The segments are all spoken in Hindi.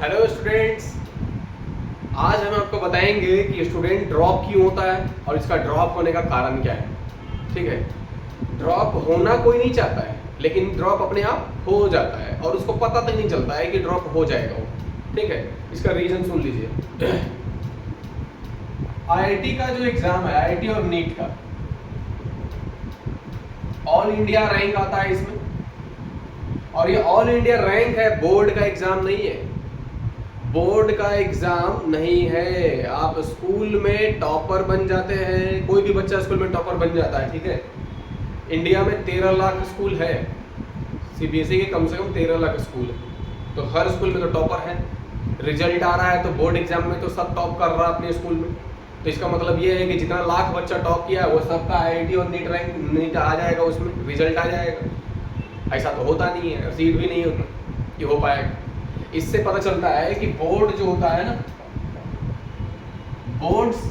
हेलो स्टूडेंट्स, आज हम आपको बताएंगे कि स्टूडेंट ड्रॉप क्यों होता है और इसका ड्रॉप होने का कारण क्या है। ठीक है, ड्रॉप होना कोई नहीं चाहता है, लेकिन ड्रॉप अपने आप हो जाता है और उसको पता तक नहीं चलता है कि ड्रॉप हो जाएगा वो। ठीक है, इसका रीजन सुन लीजिए। आईआईटी का जो एग्जाम है, आईआईटी और नीट का ऑल इंडिया रैंक आता है इसमें, और ये ऑल इंडिया रैंक है, बोर्ड का एग्जाम नहीं है। बोर्ड का एग्जाम नहीं है। आप स्कूल में टॉपर बन जाते हैं, कोई भी बच्चा स्कूल में टॉपर बन जाता है। ठीक है, इंडिया में 13 लाख स्कूल है, सीबीएसई के कम से कम 13 लाख स्कूल है, तो हर स्कूल में तो टॉपर है। रिजल्ट आ रहा है तो बोर्ड एग्जाम में तो सब टॉप कर रहा है अपने स्कूल में, तो इसका मतलब ये है कि जितना लाख बच्चा टॉप किया है वो सबका आईआईटी और नीट रैंक नीट आ जाएगा, उसमें रिजल्ट आ जाएगा। ऐसा तो होता नहीं है, सीट भी नहीं होता कि हो पाएगा। इससे पता चलता है कि बोर्ड जो होता है ना, बोर्ड्स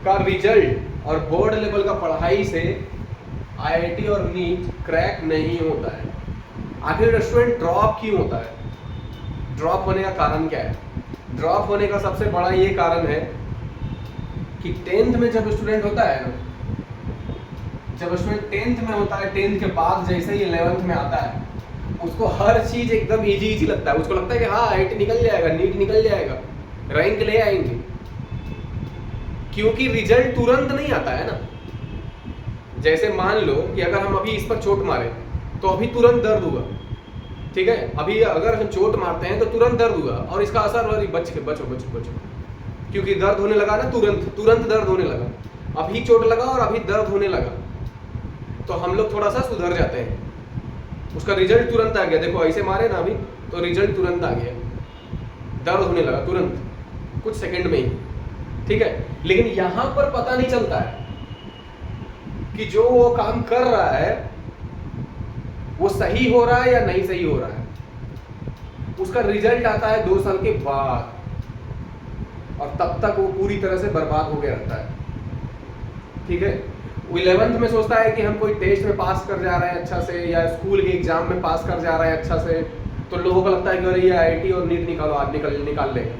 का रिजल्ट और बोर्ड लेवल का पढ़ाई से आईआईटी और नीट क्रैक नहीं होता है। आखिर स्टूडेंट ड्रॉप क्यों होता है? ड्रॉप होने का कारण क्या है? ड्रॉप होने का सबसे बड़ा ये कारण है कि 10th में जब स्टूडेंट होता है ना, जब स्टूडेंट 10th में होता है, 10th के बाद जैसे ही 11th में आता है, उसको हर चीज एकदम इजी लगता है। उसको लगता है कि हाँ आईआईटी निकल जाएगा, नीट निकल जाएगा, रैंक ले आएंगे, क्योंकि रिजल्ट तुरंत नहीं आता है ना। जैसे मान लो कि अगर हम अभी इस पर चोट मारे तो अभी तुरंत दर्द हुआ। ठीक है, अभी अगर हम चोट मारते हैं तो तुरंत दर्द हुआ और इसका असर हो रही बच के बचो बचो बचो, क्योंकि दर्द होने लगा ना, तुरंत दर्द होने लगा। अभी चोट लगा और अभी दर्द होने लगा, तो हम लोग थोड़ा सा सुधर जाते हैं। उसका रिजल्ट तुरंत आ गया, देखो ऐसे मारे ना अभी तो रिजल्ट तुरंत आ गया, दर्द होने लगा तुरंत, कुछ सेकंड में ही। ठीक है, लेकिन यहां पर पता नहीं चलता है कि जो वो काम कर रहा है वो सही हो रहा है या नहीं सही हो रहा है। उसका रिजल्ट आता है 2 साल के बाद, और तब तक वो पूरी तरह से बर्बाद हो गया रहता है। ठीक है, 11th में सोचता है कि हम कोई टेस्ट में पास कर जा रहे हैं अच्छा से, या स्कूल के एग्जाम में पास कर जा रहे हैं अच्छा से, तो लोगों को लगता है कि अरे ये आईआईटी और नीट निकालो, आज निकाल लेगा।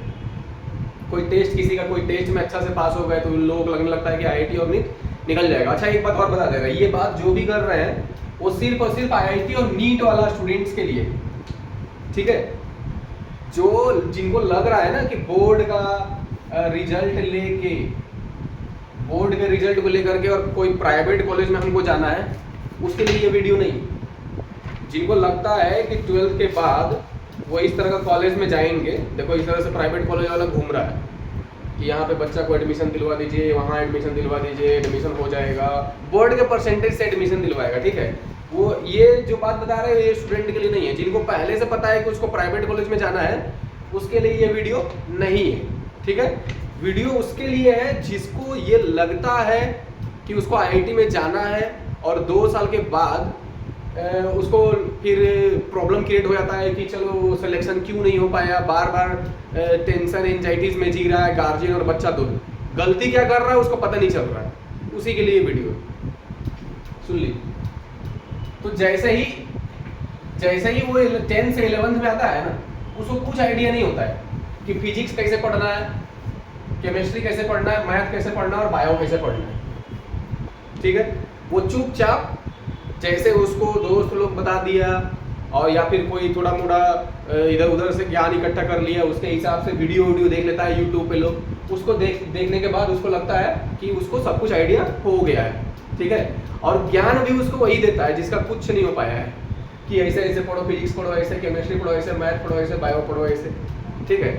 कोई टेस्ट, किसी का कोई टेस्ट में अच्छा से पास हो गए तो लोगों को लगने लगता है कि आईआईटी और नीट निकल जाएगा। अच्छा, एक बात और बता दे रहा है, ये बात जो भी कर रहे हैं वो सिर्फ और सिर्फ आईआईटी और नीट वाला स्टूडेंट्स के लिए। ठीक है, जो जिनको लग रहा है ना कि बोर्ड का रिजल्ट को लेकर के और कोई प्राइवेट कॉलेज में हमको जाना है, उसके लिए ये वीडियो नहीं। जिनको लगता है कि 12th के बाद वो इस तरह का कॉलेज में जाएंगे, देखो इस तरह से प्राइवेट कॉलेज वाला घूम रहा है कि यहाँ पे बच्चा को एडमिशन दिलवा दीजिए, वहाँ एडमिशन दिलवा दीजिए, एडमिशन हो जाएगा, बोर्ड के परसेंटेज से एडमिशन दिलवाएगा। ठीक है, वो ये जो बात बता रहे हैं ये स्टूडेंट के लिए नहीं है। जिनको पहले से पता है कि उसको प्राइवेट कॉलेज में जाना है, उसके लिए ये वीडियो नहीं है। ठीक है, वीडियो उसके लिए है जिसको ये लगता है कि उसको आईआईटी में जाना है और 2 साल के बाद उसको फिर प्रॉब्लम क्रिएट हो जाता है कि चलो सिलेक्शन क्यों नहीं हो पाया, बार बार टेंशन एंजाइटीज में जी रहा है गार्जियन और बच्चा दोनों। गलती क्या कर रहा है उसको पता नहीं चल रहा है, उसी के लिए वीडियो सुन ली। तो जैसे ही वो 10 से 11th में आता है ना, उसको कुछ आइडिया नहीं होता है कि फिजिक्स कैसे पढ़ना है, केमिस्ट्री कैसे पढ़ना है, मैथ कैसे पढ़ना है और बायो कैसे पढ़ना है। ठीक है, वो चुपचाप जैसे उसको दोस्त लोग बता दिया और या फिर कोई थोड़ा मोड़ा इधर उधर से ज्ञान इकट्ठा कर लिया, उसके हिसाब से वीडियो देख लेता है यूट्यूब पे लोग। उसको देखने के बाद उसको लगता है कि उसको सब कुछ आइडिया हो गया है। ठीक है, और ज्ञान भी उसको वही देता है जिसका कुछ नहीं हो पाया है, कि ऐसे ऐसे पढ़ो, फिजिक्स पढ़ो, ऐसे केमिस्ट्री पढ़ो, ऐसे मैथ पढ़ो, ऐसे बायो पढ़ो, ऐसे। ठीक है,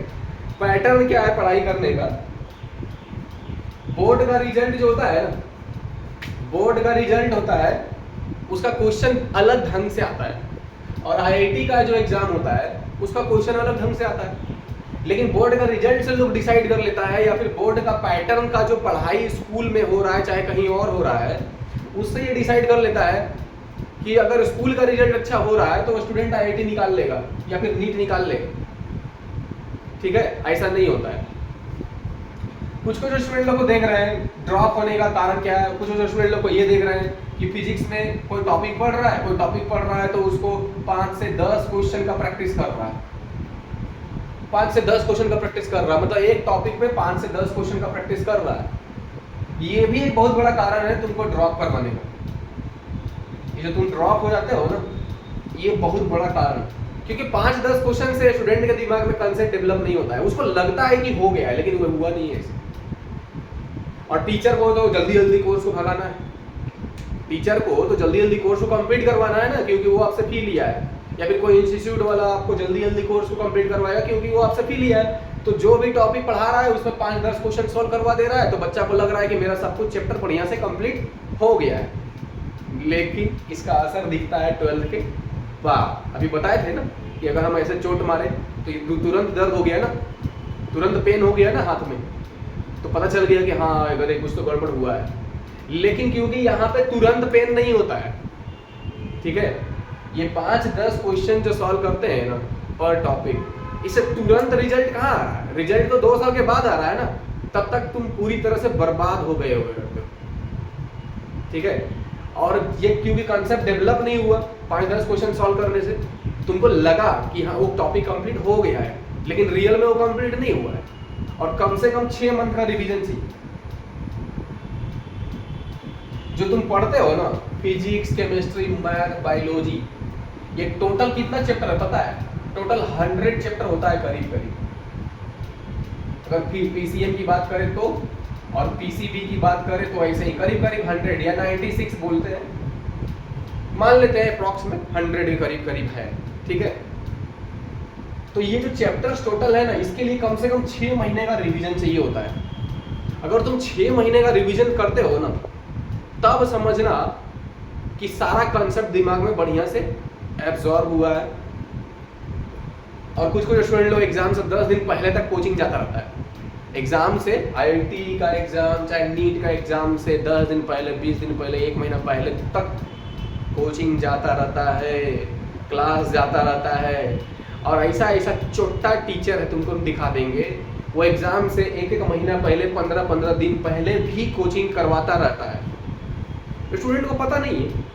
पैटर्न क्या है पढ़ाई करने का? बोर्ड का रिजल्ट जो होता है ना, बोर्ड का रिजल्ट होता है, उसका क्वेश्चन अलग ढंग से आता है, और आईआईटी का जो एग्जाम होता है उसका क्वेश्चन अलग ढंग से आता है। लेकिन बोर्ड का रिजल्ट से लोग डिसाइड कर लेता है, या फिर बोर्ड का पैटर्न का जो पढ़ाई स्कूल में हो रहा है चाहे कहीं और हो रहा है, उससे ये डिसाइड कर लेता है कि अगर स्कूल का रिजल्ट अच्छा हो रहा है तो स्टूडेंट आईआईटी निकाल लेगा या फिर नीट निकाल लेगा। ठीक है, ऐसा नहीं होता है। कुछ स्टूडेंट लोग को देख रहे हैं ड्रॉप होने का कारण क्या है, कुछ स्टूडेंट लोग को ये देख रहे हैं कि फिजिक्स में कोई टॉपिक पढ़ रहा है तो उसको 5 से 10 क्वेश्चन का प्रैक्टिस कर रहा है। 5 से 10 क्वेश्चन का प्रैक्टिस कर रहा है, मतलब एक टॉपिक पे 5 से 10 क्वेश्चन का प्रैक्टिस कर रहा है। ये भी एक बहुत बड़ा कारण है तुमको ड्रॉप करवाने का। ये जो तुम ड्रॉप हो जाते हो ना, ये बहुत बड़ा कारण, क्योंकि 5-10 क्वेश्चन से स्टूडेंट के दिमाग में कंसेप्ट डेवलप नहीं होता है। उसको लगता है कि हो गया है, लेकिन वो हुआ नहीं है। और टीचर को तो जल्दी जल्दी कोर्स को भगाना है, टीचर को तो जल्दी जल्दी कोर्स को कंप्लीट करवाना है ना, क्योंकि वो आपसे फी लिया है। या फिर कोई इंस्टीट्यूट वाला आपको जल्दी जल्दी कोर्स को कंप्लीट करवाएगा क्योंकि वो आपसे फी लिया है। तो जो भी टॉपिक पढ़ा रहा है उसमें 5-10 क्वेश्चन सॉल्व करवा दे रहा है, तो बच्चा को लग रहा है कि मेरा सब कुछ चैप्टर बढ़िया से कंप्लीट हो गया है। लेकिन इसका असर दिखता है 12th के बाद। अभी बताए थे ना कि अगर हम ऐसे चोट मारे तो तुरंत दर्द हो गया ना, तुरंत पेन हो गया ना हाथ में, तो पता चल गया कि हाँ अगर कुछ तो गड़बड़ हुआ है। लेकिन क्योंकि यहाँ पे तुरंत पेन नहीं होता है, ठीक है, ये 5-10 क्वेश्चन जो सॉल्व करते हैं ना पर टॉपिक, इससे तुरंत रिजल्ट कहाँ आ रहा है? रिजल्ट तो 2 साल के बाद आ रहा है ना, तब तक तुम पूरी तरह से बर्बाद हो गए हो, ठीक है। और ये क्योंकि कंसेप्ट डेवलप नहीं हुआ 5-10 क्वेश्चन सॉल्व करने से, तुमको लगा कि हाँ वो टॉपिक कंप्लीट हो गया है, लेकिन रियल में वो कंप्लीट नहीं हुआ है। और कम से कम 6 मंथ का रिवीजन चाहिए। जो तुम पढ़ते हो ना, फिजिक्स, केमिस्ट्री, मैथ, बायोलॉजी, ये टोटल कितना चैप्टर है पता है? टोटल 100 चैप्टर होता है करीब करीब। अगर पीसीएम की बात करें तो, और पीसीबी की बात करें तो ऐसे ही करीब करीब 100 या 96 बोलते हैं, मान लेते हैं अप्रॉक्स में 100 के करीब करीब है, ठीक है। तो ये जो चैप्टर्स टोटल है ना, इसके लिए कम से कम 6 महीने का रिवीजन चाहिए होता है। अगर तुम 6 महीने का रिवीजन करते हो ना, तब समझना कि सारा कंसेप्ट दिमाग में बढ़िया से एब्जॉर्ब हुआ है। और कुछ स्टूडेंट लोग एग्जाम से 10 दिन पहले तक कोचिंग जाता रहता है। एग्जाम से, आईआईटी का एग्जाम चाहे नीट का एग्जाम से 10 दिन पहले, 20 दिन पहले, 1 महीना पहले तक कोचिंग जाता रहता है, क्लास जाता रहता है। और ऐसा ऐसा छोटा टीचर है, तुमको दिखा देंगे, वो एग्जाम से 1-1 महीना पहले, 15-15 दिन पहले भी कोचिंग करवाता रहता है। स्टूडेंट को पता नहीं है,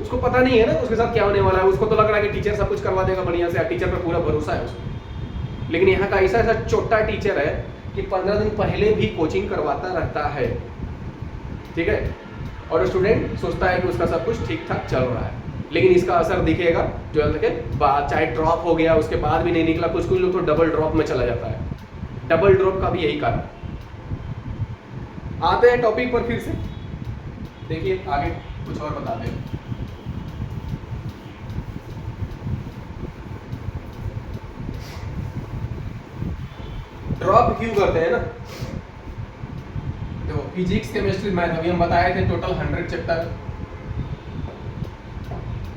उसको पता नहीं है ना उसके साथ क्या होने वाला है। उसको तो लग रहा है कि टीचर सब कुछ करवा देगा बढ़िया से, टीचर पे पूरा भरोसा है उसको। लेकिन यहाँ का ऐसा ऐसा छोटा टीचर है कि 15 दिन पहले भी कोचिंग करवाता रहता है, ठीक है। और स्टूडेंट सोचता है कि उसका सब कुछ ठीक ठाक चल रहा है, लेकिन इसका असर दिखेगा 12th के बाद। चाहे ड्रॉप हो गया उसके बाद भी नहीं निकला, कुछ कुछ लोग तो डबल ड्रॉप में चला जाता है। डबल ड्रॉप का भी यही कारण। आते हैं टॉपिक पर फिर से, देखिए आगे कुछ और बताते हैं। ड्रॉप क्यों करते हैं ना, देखो फिजिक्स, केमिस्ट्री, मैथ अभी हम बताए थे टोटल 100 चैप्टर,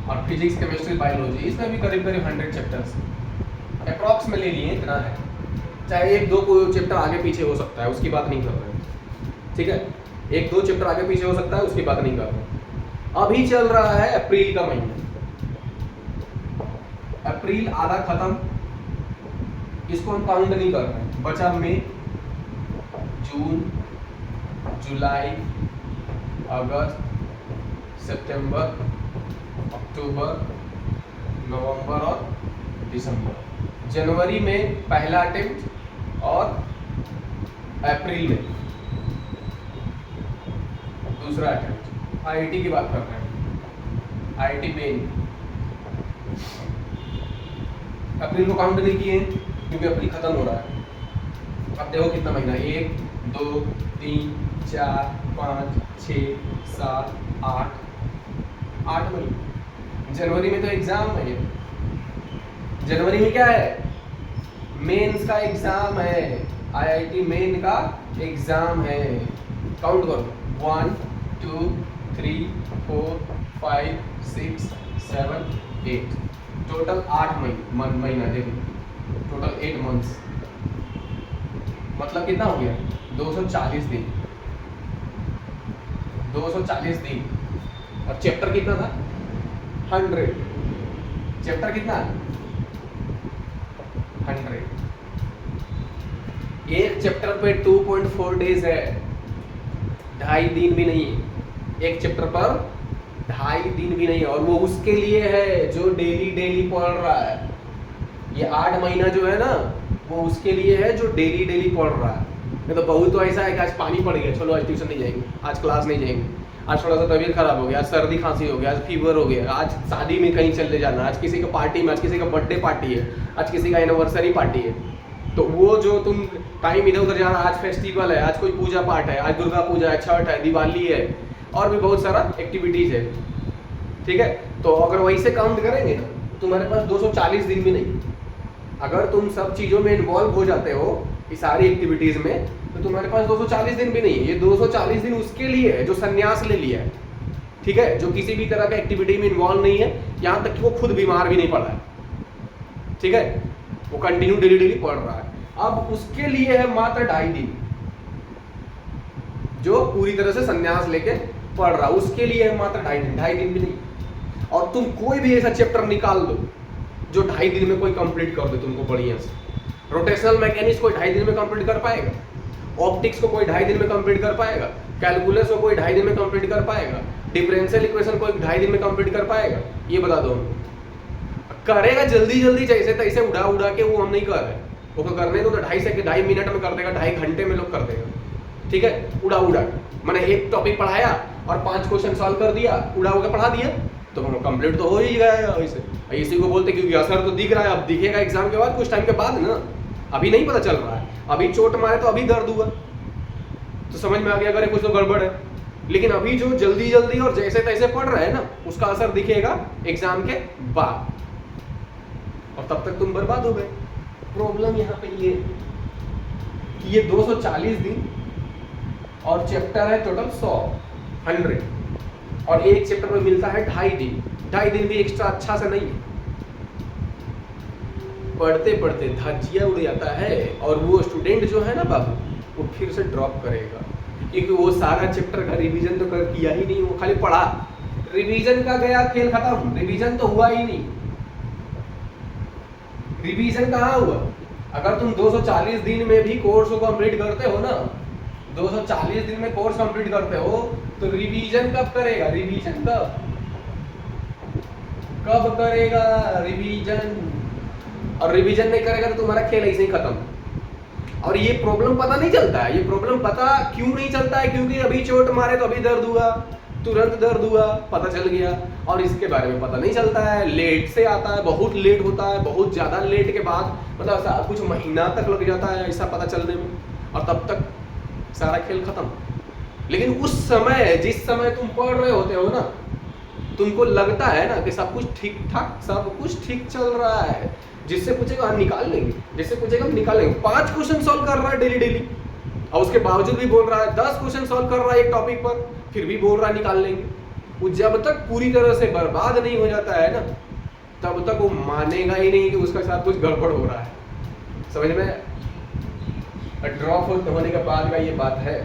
और फिजिक्स, केमिस्ट्री, बायोलॉजी इसमें भी करीब करीब 100 चैप्टर्स अप्रॉक्स में ले लिए, इतना है। चाहे 1-2 को चैप्टर आगे पीछे हो सकता है, उसकी बात नहीं कर रहे हैं, ठीक है। 1-2 चैप्टर आगे पीछे हो सकता है, उसकी बात नहीं कर रहे हैं। अभी चल रहा है अप्रैल का महीना, अप्रैल आधा खत्म, इसको हम काउंट नहीं कर रहे हैं। बचा मई, जून, जुलाई, अगस्त, सितंबर, अक्टूबर, नवंबर और दिसंबर। जनवरी में पहला अटेम्प्ट और अप्रैल में दूसरा अटेम्प्ट। आईआईटी की बात कर रहे हैं, आईआईटी मेन अप्रैल को काउंट नहीं किए क्योंकि अप्रैल खत्म हो रहा है। अब देखो कितना महीना, 1, 2, 3, 4, 5, 6, 7, 8 महीने। जनवरी में तो एग्जाम है, जनवरी में क्या है, मेंस का एग्जाम है, आईआईटी मेन का एग्जाम है। काउंट करो, 1, 2, 3, 4, 5, 6, 7, 8, टोटल 8 महीना। देखो टोटल 8 मंथ्स, मतलब कितना हो गया, 240 दिन। 240 दिन। और चैप्टर कितना था, 100। चैप्टर कितना है, 100। एक चैप्टर पे 2.4 डेज है, 2.5 दिन भी नहीं है। एक चैप्टर पर 2.5 दिन भी नहीं है, और वो उसके लिए है जो डेली डेली पढ़ रहा है। ये 8 महीना जो है ना, वो उसके लिए है जो डेली डेली पढ़ रहा है। नहीं तो बहुत तो ऐसा है कि आज पानी पड़ गया, चलो आज ट्यूशन नहीं जाएंगे, आज क्लास नहीं जाएंगे, आज थोड़ा सा तबीयत खराब हो गया, आज सर्दी खांसी हो गया, आज फीवर हो गया, आज शादी में कहीं चले जाना, आज किसी का पार्टी में, आज किसी का बर्थडे पार्टी है, आज किसी का एनिवर्सरी पार्टी है, तो वो जो तुम टाइम इधर उधर जा रहा, आज फेस्टिवल है, आज कोई पूजा पाठ है, आज दुर्गा पूजा है, छठ है, दिवाली है, और भी बहुत सारा एक्टिविटीज है, ठीक है। तो अगर वैसे काउंट करेंगे ना, तुम्हारे पास 240 दिन भी नहीं। अगर तुम सब चीज़ों में इन्वॉल्व हो जाते हो इस सारी एक्टिविटीज़ में, तो तुम्हारे पास 240 दिन भी नहीं है। ये 240 दिन उसके लिए है जो संन्यास ले लिया है, ठीक है, जो किसी भी तरह का एक्टिविटी में इन्वॉल्व नहीं है, यहाँ तक कि वो खुद बीमार भी नहीं पड़ा है, ठीक है, वो कंटिन्यू डेली डेली पढ़ रहा है। अब उसके लिए है मात्र 2.5 दिन, जो पूरी तरह से संन्यास लेके पढ़ रहा है, उसके लिए है मात्र 2.5 दिन, 2.5 दिन भी नहीं। और तुम कोई भी ऐसा चैप्टर निकाल दो जो 2.5 दिन में कोई कंप्लीट कर दे तुमको बढ़िया से। रोटेशनल मैकेनिक्स कोई 2.5 दिन में कंप्लीट कर पाएगा, ऑप्टिक्स को कोई 2.5 दिन में कंप्लीट कर पाएगा, कैलकुलस को कोई 2.5 दिन में कंप्लीट कर पाएगा, डिफरेंशियल इक्वेशन कोई 2.5 दिन में कंप्लीट कर पाएगा, ये बता दो। करेगा जल्दी जल्दी जैसे तैसे उड़ा उड़ा के, वो हम नहीं कर रहे, वो करने को तो 2.5 मिनट में कर देगा, 2.5 घंटे में लोग कर देगा, ठीक है, उड़ा उड़ा। मैंने एक टॉपिक पढ़ाया और 5 क्वेश्चन सॉल्व कर दिया, उड़ा उड़ा पढ़ा दिया, तो कंप्लीट तो हो ही गया वैसे। इसी को बोलते क्योंकि असर तो दिख रहा है, अब दिखेगा एग्जाम के बाद, कुछ टाइम के बाद ना, अभी नहीं पता चल रहा है, अभी चोट मारे तो अभी दर्द हुआ तो समझ में आ गया अगर कुछ तो गड़बड़ है, लेकिन अभी जो जल्दी जल्दी और जैसे तैसे पढ़ रहे हैं ना, उसका असर दिखेगा एग्जाम के बाद, और तब तक तुम बर्बाद हो गए। प्रॉब्लम यहाँ पे ये कि ये 240 दिन और चैप्टर है टोटल 100 और एक चैप्टर में मिलता है 2.5 दिन। 2.5 दिन भी एक्स्ट्रा अच्छा से नहीं है, पढ़ते पढ़ते धज्जिया उड़ जाता है, और वो स्टूडेंट जो है ना बाबू, वो फिर से ड्रॉप करेगा, क्योंकि वो सारा चैप्टर का रिवीजन तो कर किया ही नहीं, वो खाली पढ़ा, रिवीजन का गया खेल खत्म, रिवीजन तो हुआ ही नहीं। रिवीजन कहाँ हुआ? अगर तुम 240 दिन में भी कोर्स को कंप्लीट करते हो ना, 240 दिन में कोर्स कंप्लीट करते हो, तो रिवीजन कब करेगा? रिवीजन कब करेगा? रिवीजन, और रिवीजन नहीं करेगा तो तुम्हारा खेल ऐसे ही खत्म। और ये प्रॉब्लम पता नहीं चलता है, ये प्रॉब्लम पता क्यों नहीं चलता है? क्योंकि अभी चोट मारे तो अभी दर्द हुआ, तुरंत दर्द हुआ, पता चल गया, और इसके बारे में पता नहीं चलता है, लेट से आता है, बहुत लेट होता है, बहुत ज्यादा लेट के बाद, मतलब ऐसा कुछ महीना तक लग जाता है ऐसा पता चलने में, और तब तक सारा खेल खत्म। लेकिन उस समय, जिस समय तुम पढ़ रहे होते हो ना, तुमको लगता है ना कि सब कुछ ठीक ठाक, सब कुछ ठीक चल रहा है, जिससे पूछेगा हम निकाल लेंगे, जिससे पूछेगा हम निकाल लेंगे। 5 क्वेश्चन सॉल्व कर रहा है डेली डेली, और उसके बावजूद भी बोल रहा है 10 क्वेश्चन सॉल्व कर रहा है एक टॉपिक पर, फिर भी बोल रहा है निकाल लेंगे। वो जब तक पूरी तरह से बर्बाद नहीं हो जाता है ना, तब तक वो मानेगा ही नहीं कि उसके साथ कुछ गड़बड़ हो रहा है। समझ में? ड्रॉप होने के बाद का ये बात है।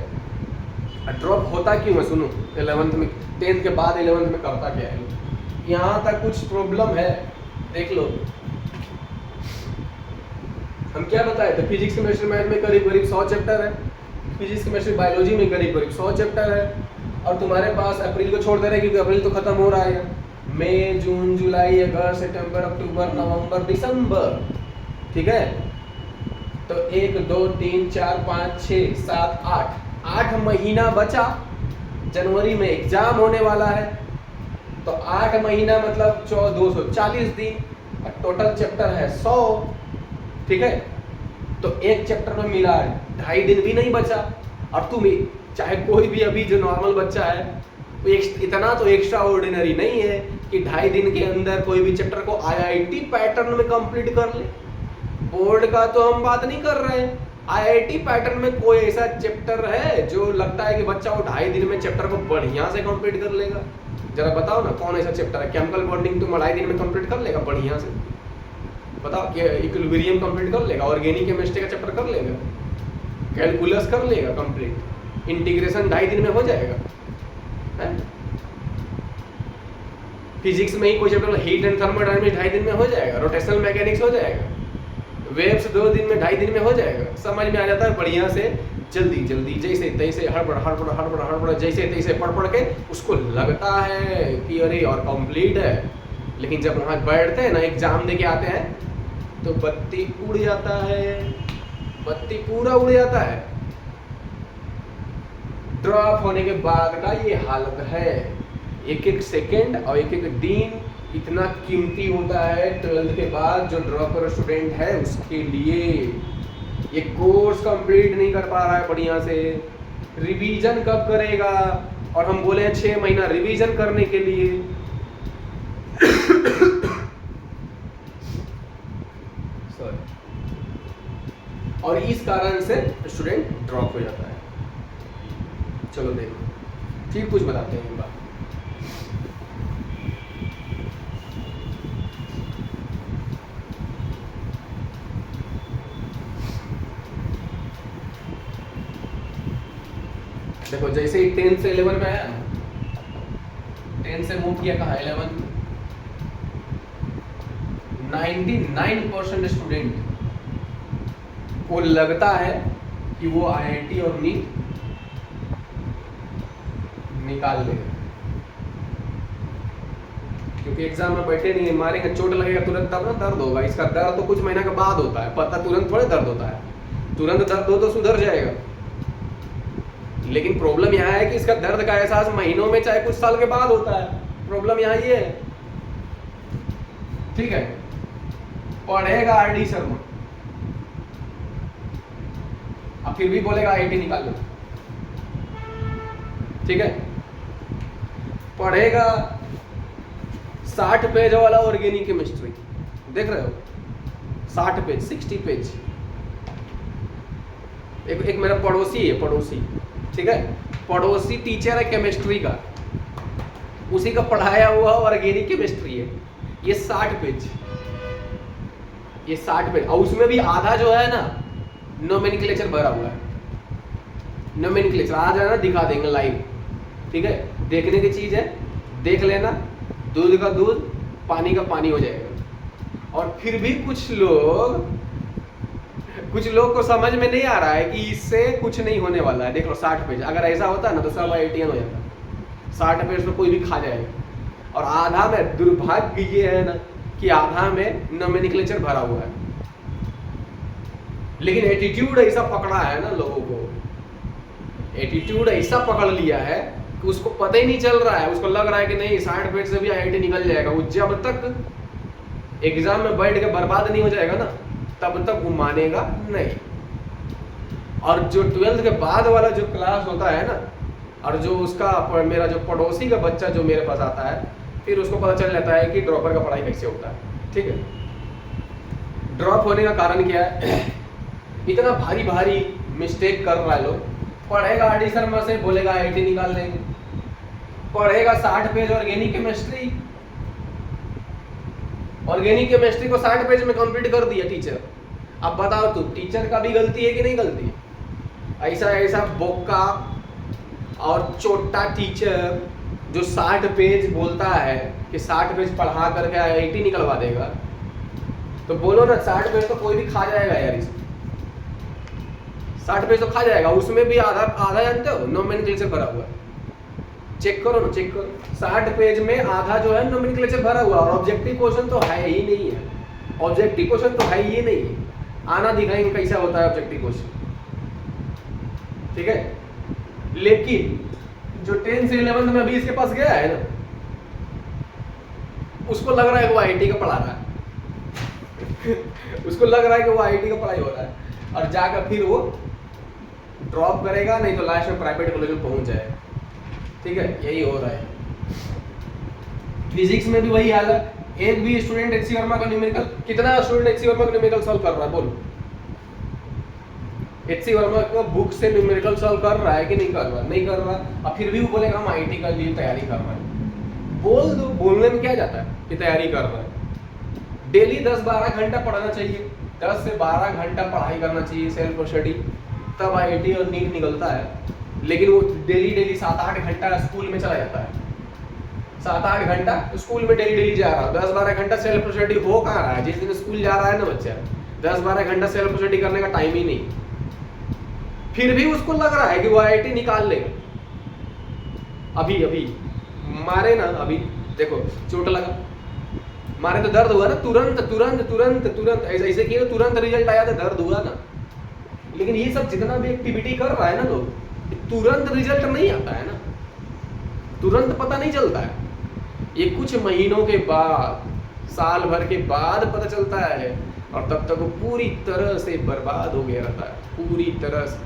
ड्रॉप होता क्यों है? सुनो, 11th में, 10th के बाद 11th में करता क्या है, यहाँ तक कुछ प्रॉब्लम है, देख लो। हम क्या बताए थे? फिजिक्स केमिस्ट्री मैथ में करीब करीब 100 चैप्टर है, फिजिक्स केमिस्ट्री बायोलॉजी में करीब करीब 100 चैप्टर है, और तुम्हारे पास अप्रैल को छोड़ दे रहे हैं क्योंकि अप्रैल तो खत्म हो रहा है, मई, जून, जुलाई, अगस्त, सितंबर, अक्टूबर, नवंबर, दिसंबर, ठीक है। तो 1 2 3 4 5 6 7 8 महीना बचा, जनवरी में एग्जाम होने वाला है, तो 8 महीना मतलब 240 दिन, टोटल चैप्टर है 100, ठीक है। तो एक चैप्टर में मिला है 2.5 दिन भी नहीं बचा, और तुम चाहे कोई भी अभी जो नॉर्मल बच्चा है, वो इतना तो एक्स्ट्रा ऑर्डिनरी नहीं है कि 2.5 दिन के अंदर कोई भी चैप्टर को IIT पैटर्न में कंप्लीट कर ले। बोर्ड का तो हम बात नहीं कर रहे हैं, IIT पैटर्न में कोई ऐसा चैप्टर है जो लगता है कि बच्चा वो 2.5 दिन में चैप्टर को बढ़िया से कंप्लीट कर लेगा? जरा बताओ ना, कौन ऐसा चैप्टर है? केमिकल बॉन्डिंग तुम 2.5 दिन में कंप्लीट कर लेगा बढ़िया से? बताओ कि इक्विलिब्रियम कंप्लीट कर लेगा, ऑर्गेनिक केमिस्ट्री का चैप्टर कर लेगा, कैलकुलस कर लेगा कंप्लीट, इंटीग्रेशन 2.5 दिन में हो जाएगा है? फिजिक्स में ही कोई चैप्टर हीट एंड थर्मोडायनामिक्स 2.5 दिन में हो जाएगा, रोटेशनल मैकेनिक्स हो जाएगा, वेव्स 2 दिन में 2.5 दिन में हो जाएगा। समझ में आ जाता है बढ़िया से, जल्दी जल्दी जैसे तैसे हड़बड़ जैसे तैसे पढ़ के उसको लगता है कि अरे और कंप्लीट है, लेकिन जब वहाँ बैठते हैं ना, एग्जाम दे के आते हैं, तो बत्ती उड़ जाता है, बत्ती पूरा उड़ जाता है। ड्रॉप होने के बाद का ये हालत है। एक एक सेकेंड और एक एक दिन इतना कीमती होता है 12th के बाद जो ड्रॉपर स्टूडेंट है उसके लिए। ये कोर्स कंप्लीट नहीं कर पा रहा है बढ़िया से, रिवीजन कब करेगा? और हम बोले हैं 6 महीना रिवीजन करने के लिए। सॉरी। और इस कारण से स्टूडेंट ड्रॉप हो जाता है। चलो देखो ठीक कुछ बताते हैं एक बार। देखो जैसे ही 10 से 11 में आया, 10 से मूव किया कहाँ 11, 99% स्टूडेंट को लगता है कि वो आईआईटी और नीट निकाल लेगा, क्योंकि एग्जाम में बैठे नहीं, मारेंगे चोट लगेगा तुरंत, तब ना दर्द होगा। इसका दर्द तो कुछ महीना के बाद होता है, पता तुरंत थोड़े दर्द होता है। तुरंत दर्द हो तो सुधर जाएगा, लेकिन प्रॉब्लम यहाँ है कि इसका दर्द का एहसास महीनों में चाहे कुछ साल के बाद होता है। प्रॉब्लम यहाँ ये है, ठीक है। पढ़ेगा आरडी शर्मा, अब फिर भी बोलेगा आईआईटी निकाल लो, ठीक है। पढ़ेगा 60 पेज वाला ऑर्गेनिक केमिस्ट्री, देख रहे हो 60 पेज 60 पेज। एक मेरा पड़ोसी है, पड़ोसी, ठीक है, पड़ोसी टीचर है केमिस्ट्री का, उसी का पढ़ाया हुआ ऑर्गेनिक केमिस्ट्री है। ये 60 पेज, ये 60 पेज, और उसमें भी आधा जो है ना नोमेनक्लेचर भरा हुआ है। नोमेनक्लेचर आ जाना, दिखा देंगे लाइव, ठीक है। देखने की चीज है, देख लेना, दूध का दूध पानी का पानी हो जाएगा। और फिर भी कुछ लोग को समझ में नहीं आ रहा है कि इससे कुछ नहीं होने वाला है। देख लो 60 पेज, अगर ऐसा होता ना तो सब आईआईटीएन हो जाता। 60 पेज में कोई भी खा जाएगा। और आधा में दुर्भाग्य ये है ना कि आधा में नोमेनक्लेचर भरा हुआ है, लेकिन एटीट्यूड ऐसा पकड़ा है ना लोगों को, एटीट्यूड ऐसा पकड़ लिया है कि उसको पता ही नहीं चल रहा है। उसको लग रहा है कि नहीं 60 पेज से भी आईआईटी निकल जाएगा। वो जब तक एग्जाम में बैठ के बर्बाद नहीं हो जाएगा ना, तब तक वो मानेगा नहीं। और जो 12th के बाद वाला जो क्लास होता है ना, और जो उसका मेरा जो पड़ोसी का बच्चा जो मेरे पास आता है, फिर उसको पता चल जाता है कि ड्रॉपर का पढ़ाई कैसे होता है, ठीक है। ड्रॉप होने का कारण क्या है? इतना भारी भारी मिस्टेक कर रहा है लोग। पढ़ेगा आरडी शर्मा से, बोलेगा आईआईटी निकाल लेंगे। पढ़ेगा 60 page organic chemistry, organic chemistry को 60 पेज में कंप्लीट कर दिया टीचर। अब बताओ तू, टीचर का भी गलती है कि नहीं गलती? ऐसा ऐसा बोका और छोटा टीचर जो 60 पेज बोलता है कि 60 पेज पढ़ा करके आईआईटी निकलवा देगा, तो बोलो ना 60 पेज तो कोई भी खा जाएगा यार। इसे 60 पेज तो खा जाएगा, उसमें भी आधा आधा जानते हो नोमेनक्लेचर भरा हुआ है। चेक करो ना, चेक करो 60 पेज में आधा जो है नोमेनक्लेचर भरा हुआ, और ऑब्जेक्टिव क्वेश्चन तो है ही नहीं है। ऑब्जेक्टिव क्वेश्चन तो है ही नहीं है। आना दिखाएंगे कैसा होता है ऑब्जेक्टिव क्वेश्चन, ठीक है। लेकिन जो 10 से 11 में अभी इसके पास गया है ना, उसको लग रहा है कि वो आईआईटी का पढ़ा रहा है। उसको लग रहा है कि वो आईआईटी का पढ़ाई हो रहा है, और जाकर फिर वो ड्रॉप करेगा, नहीं तो लास्ट में प्राइवेट कॉलेज में पहुंच जाएगा, ठीक है। यही हो रहा है। फिजिक्स में भी वही हाल है। एक भी स्टूडेंट एचसी वर्मा का न्यूमेरिकल, कितना स्टूडेंट एचसी वर्मा का न्यूमेरिकल सॉल्व कर रहा है बोलो? एचसी वर्मा को बुक से न्यूमेरिकल सॉल्व कर रहा है कि नहीं कर रहा? नहीं कर रहा। अब फिर भी वो बोलेगा हम आईआईटी के लिए तैयारी कर रहे हैं। बोल दो, बोलने में क्या जाता है कि तैयारी कर रहा है। डेली 10-12 घंटा पढ़ना चाहिए, 10 से 12 घंटा पढ़ाई करना चाहिए, सेल्फ स्टडी, तब आईआईटी और नीट निकलता है। लेकिन वो डेली 7-8 घंटा स्कूल में चला जाता है। 7-8 घंटा स्कूल में डेली जा रहा है, 10-12 घंटा सेल्फ स्टडी हो कहाँ रहा है? जिस दिन स्कूल जा रहा है ना बच्चा, 10-12 घंटा सेल्फ स्टडी करने का टाइम ही नहीं। फिर भी उसको लग रहा है कि वो आईआईटी निकाल लेगा। अभी मारे ना, अभी देखो चोट लगा, मारे तो दर्द हुआ ना, तुरंत तुरंत तुरंत तुरंत ऐसे किया तो तुरंत रिजल्ट आया तो दर्द हुआ ना। लेकिन ये सब जितना भी एक्टिविटी कर रहा है ना लोग, तुरंत रिजल्ट नहीं आता है ना, तुरंत पता नहीं चलता है। ये कुछ महीनों के बाद, साल भर के बाद पता चलता है, और तब तक वो पूरी तरह से बर्बाद हो गया रहता है, पूरी तरह से।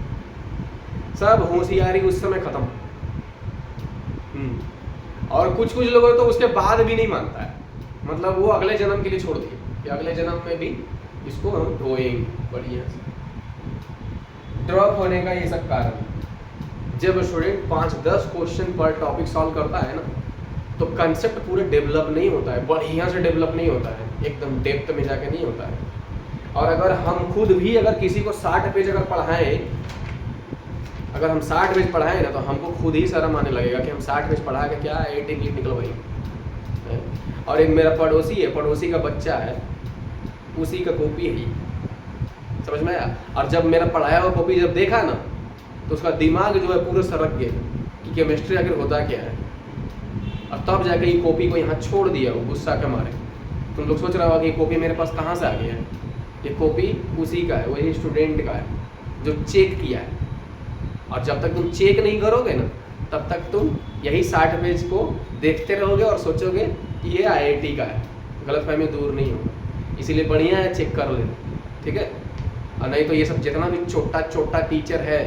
सब होशियारी उस समय खत्म। और कुछ कुछ लोगों तो उसके बाद भी नहीं मानता है, मतलब वो अगले जन्म के लिए छोड़ दिए कि अगले जन्म में भी इसको हम ढोएंगे बढ़िया से। ड्रॉप होने का ये सब कारण, जब स्टूडेंट 5-10 क्वेश्चन पर टॉपिक सॉल्व करता है ना, तो कंसेप्ट पूरा डेवलप नहीं होता है, बढ़िया से डेवलप नहीं होता है, एकदम डेप्थ में जाके नहीं होता है। और अगर हम खुद भी अगर किसी को 60 पेज अगर पढ़ाएं, अगर हम 60 पेज पढ़ाएं ना, तो हमको खुद ही शर्म आने लगेगा कि हम 60 पेज पढ़ा के क्या 80 नीट निकलवाई। और एक मेरा पड़ोसी है, पड़ोसी का बच्चा है, उसी का कॉपी है, समझ में आया। और जब मेरा पढ़ाया हुआ कॉपी जब देखा ना, तो उसका दिमाग जो है पूरा सरक गया कि केमिस्ट्री आखिर होता क्या है। और तब जाके ये कॉपी को यहाँ छोड़ दिया वो गुस्सा के मारे। तुम लोग सोच रहा होगा कि ये कॉपी मेरे पास कहाँ से आ गया है। ये कॉपी उसी का है, वही स्टूडेंट का है जो चेक किया है। और जब तक तुम चेक नहीं करोगे ना, तब तक तुम यही 60 पेज को देखते रहोगे और सोचोगे कि ये IIT का है, गलतफहमी दूर नहीं होगा। इसीलिए बढ़िया है चेक कर लेना, ठीक है। और नहीं तो ये सब जितना भी छोटा छोटा टीचर है,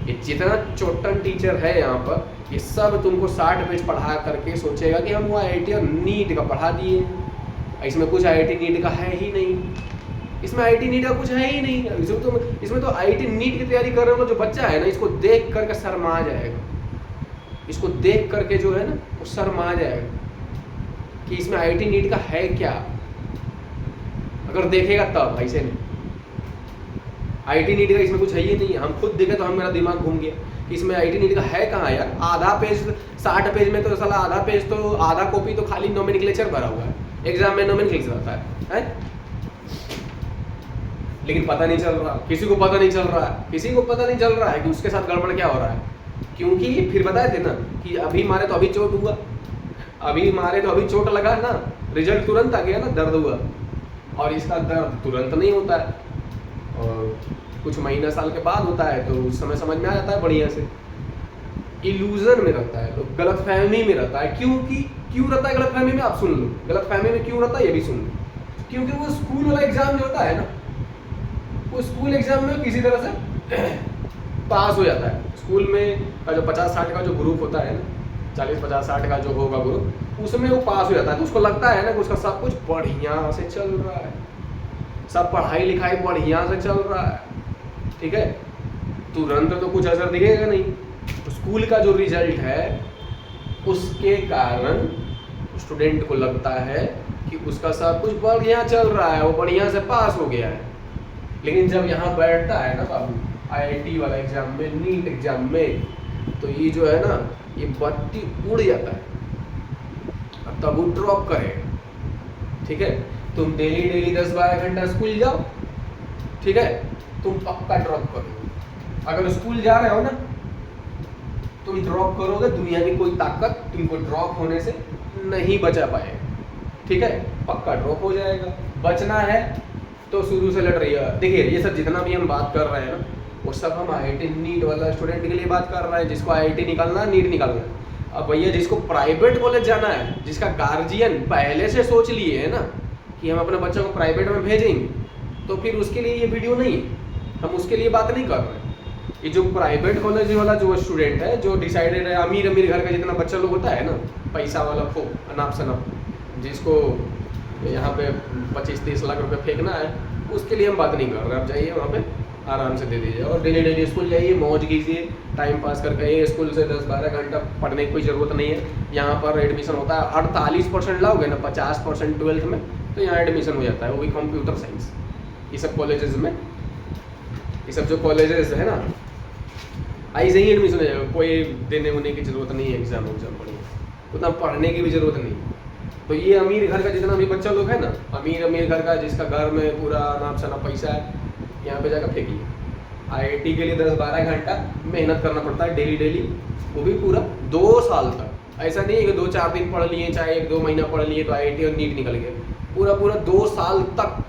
ये जितना चोटन टीचर है यहाँ पर, ये सब तुमको 60 पेज पढ़ा करके सोचेगा कि हम वो IIT और नीट का पढ़ा दिए। इसमें कुछ IIT नीट का है ही नहीं, इसमें IIT नीट का कुछ है ही नहीं। इसमें तो IIT नीट की तैयारी कर रहे हो जो बच्चा है ना, इसको देख करके शर्मा जाएगा, इसको देख करके जो है ना वो शर्मा जाएगा कि इसमें IIT नीट का है क्या। अगर देखेगा तब, ऐसे नहीं। IIT नीट का इसमें कुछ है ही नहीं है। हम खुद देखे तो मेरा दिमाग घूम गया कि इसमें IIT नीट का है कहाँ यार। आधा पेज 60 पेज में तो साला आधा पेज तो आधा कॉपी तो खाली नोमेनक्लेचर भरा हुआ है, एग्जाम में नोमेनक्लेचर आता है। लेकिन पता नहीं चल रहा, किसी को पता नहीं चल रहा है, किसी को पता नहीं चल रहा है कि उसके साथ गड़बड़ क्या हो रहा है। क्योंकि फिर बताए थे ना कि अभी मारे तो अभी चोट हुआ, अभी मारे तो अभी चोट लगा ना, रिजल्ट तुरंत आ गया ना, दर्द हुआ। और इसका दर्द तुरंत नहीं होता है, और कुछ महीना साल के बाद होता है, तो उस समय समझ में आ जाता है बढ़िया से। इल्यूजन में रहता है लोग, गलतफहमी में रहता है। क्यों रहता है गलतफहमी में, आप सुन लो गलतफहमी में क्यों रहता है, ये भी सुन लो। क्योंकि वो स्कूल वाला एग्जाम जो होता है ना, वो स्कूल एग्जाम में किसी तरह से पास हो जाता है। स्कूल में का जो 50-60 का जो ग्रुप होता है ना, 40-50-60 का जो होगा ग्रुप, उसमें वो पास हो जाता है। तो उसको लगता है ना कि उसका सब कुछ बढ़िया से चल रहा है, सब पढ़ाई लिखाई बढ़िया से चल रहा है, ठीक है। तुरंत तो कुछ असर दिखेगा नहीं। तो स्कूल का जो रिजल्ट है उसके कारण स्टूडेंट को लगता है कि उसका सब कुछ बढ़िया चल रहा है, वो बढ़िया से पास हो गया है। लेकिन जब यहाँ बैठता है ना बाबू IIT वाला एग्जाम में, नीट एग्जाम में, तो ये जो है ना, ये बत्ती उड़ जाता है, अब तब वो ड्रॉप करेगा, ठीक है। तुम डेली 10-12 घंटा स्कूल जाओ, ठीक है, तुम पक्का ड्रॉप करोगे। अगर स्कूल जा रहे हो ना, तुम ड्रॉप करोगे, दुनिया की कोई ताकत तुमको ड्रॉप होने से नहीं बचा पाएगा, ठीक है। पक्का ड्रॉप हो जाएगा। बचना है तो शुरू से लड़ रही है। देखिए ये सब जितना भी हम बात कर रहे हैं ना, वो सब हम IIT नीट वाला स्टूडेंट के लिए बात कर रहे हैं, जिसको IIT निकालना है, नीट निकालना है। अब भैया जिसको प्राइवेट कॉलेज जाना है, जिसका गार्जियन पहले से सोच लिए है ना कि हम अपने बच्चों को प्राइवेट में भेजेंगे, तो फिर उसके लिए ये वीडियो नहीं है, हम उसके लिए बात नहीं कर रहे हैं। ये जो प्राइवेट कॉलेज वाला जो स्टूडेंट है, जो डिसाइडेड है, अमीर घर का जितना बच्चा लोग होता है ना, पैसा वाला खूब अनाप शनाप, जिसको यहाँ पे 25-30 लाख रुपए फेंकना है, उसके लिए हम बात नहीं कर रहे। आप जाइए वहाँ पे आराम से दे दीजिए, और डेली स्कूल जाइए, मौज कीजिए, टाइम पास करके। ये स्कूल से 10-12 घंटा पढ़ने की कोई ज़रूरत नहीं है। यहाँ पर एडमिशन होता है 48% लाओगे ना, 50% 12th में, तो यहाँ एडमिशन हो जाता है, वो भी कंप्यूटर साइंस। ये सब कॉलेजेस में, ये सब जो कॉलेजेस है ना, ऐसे ही एडमिशन हो जाएगा, कोई देने होने की ज़रूरत नहीं है, एग्जाम बढ़िया, उतना पढ़ने की भी ज़रूरत नहीं। तो ये अमीर घर का जितना भी बच्चा लोग है ना, अमीर घर का जिसका घर में पूरा नाप शनाप पैसा है, यहाँ पे जाकर फेंकिए। IIT के लिए 10-12 घंटा मेहनत करना पड़ता है डेली, वो भी पूरा 2 साल तक। ऐसा नहीं है कि 2-4 दिन पढ़ लिए, चाहे 1-2 महीना पढ़ लिए तो IIT और नीट निकल गए, पूरा पूरा 2 साल तक।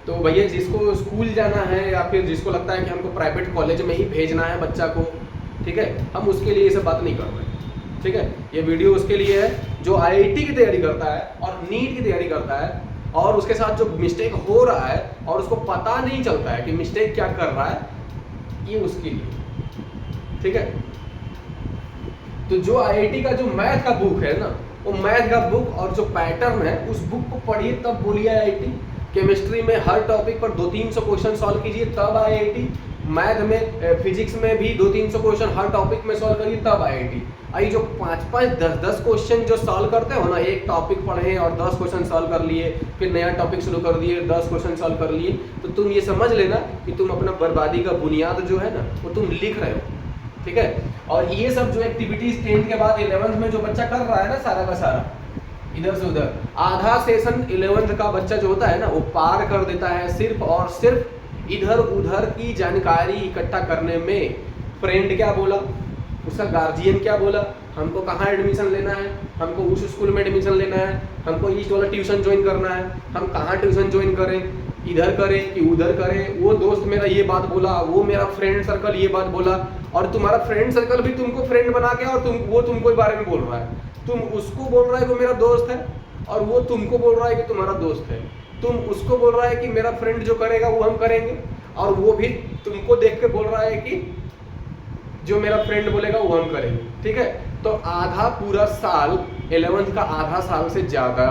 तो भैया जिसको स्कूल जाना है या फिर जिसको लगता है कि हमको प्राइवेट कॉलेज में ही भेजना है बच्चा को, ठीक है, हम उसके लिए ये सब बात नहीं कर रहे हैं, ठीक है। ये वीडियो उसके लिए है जो IIT की तैयारी करता है और नीट की तैयारी करता है और उसके साथ जो मिस्टेक हो रहा है और उसको पता नहीं चलता है कि मिस्टेक क्या कर रहा है, ये उसके लिए, ठीक है। तो जो IIT का जो मैथ का बुक है ना, वो मैथ का बुक और जो पैटर्न है उस बुक को पढ़िए तब बोलिए IIT। केमिस्ट्री में हर टॉपिक पर 200-300 क्वेश्चन सॉल्व कीजिए तब IIT। मैथ में, फिजिक्स में भी 200-300 क्वेश्चन हर टॉपिक में सॉल्व करिए तब IIT। आई जो 5-5, 10-10 क्वेश्चन जो सॉल्व करते हो ना, एक टॉपिक पढ़े और 10 क्वेश्चन सॉल्व कर लिए, फिर नया टॉपिक शुरू कर दिए, 10 क्वेश्चन सॉल्व कर लिए, तो तुम ये समझ लेना कि तुम अपना बर्बादी का बुनियाद जो है ना वो तुम लिख रहे हो, ठीक है। और ये सब जो एक्टिविटीज 10th के बाद 11th में जो बच्चा कर रहा है ना, सारा का सारा इधर से उधर, आधा सेशन 11th का बच्चा जो होता है ना वो पार कर देता है सिर्फ और सिर्फ इधर उधर की जानकारी इकट्ठा करने में। फ्रेंड क्या बोला, उसका गार्जियन क्या बोला, हमको कहाँ एडमिशन लेना है, हमको उस स्कूल में एडमिशन लेना है, हमको ईस्ट वाला ट्यूशन ज्वाइन करना है, हम कहाँ ट्यूशन ज्वाइन करें, इधर करें कि उधर करें, वो दोस्त मेरा ये बात बोला, वो मेरा फ्रेंड सर्कल ये बात बोला, और तुम्हारा फ्रेंड सर्कल भी तुमको फ्रेंड बना के और वो तुमको इस बारे में बोल रहा है। तुम उसको बोल रहा है कि मेरा दोस्त है और वो तुमको बोल रहा है कि तुम्हारा दोस्त है। तुम उसको बोल रहा है कि मेरा फ्रेंड जो करेगा वो हम करेंगे, और वो भी तुमको देख के बोल रहा है कि जो मेरा फ्रेंड बोलेगा वो हम करेंगे, ठीक है। तो आधा पूरा साल 11th का आधा साल से ज़्यादा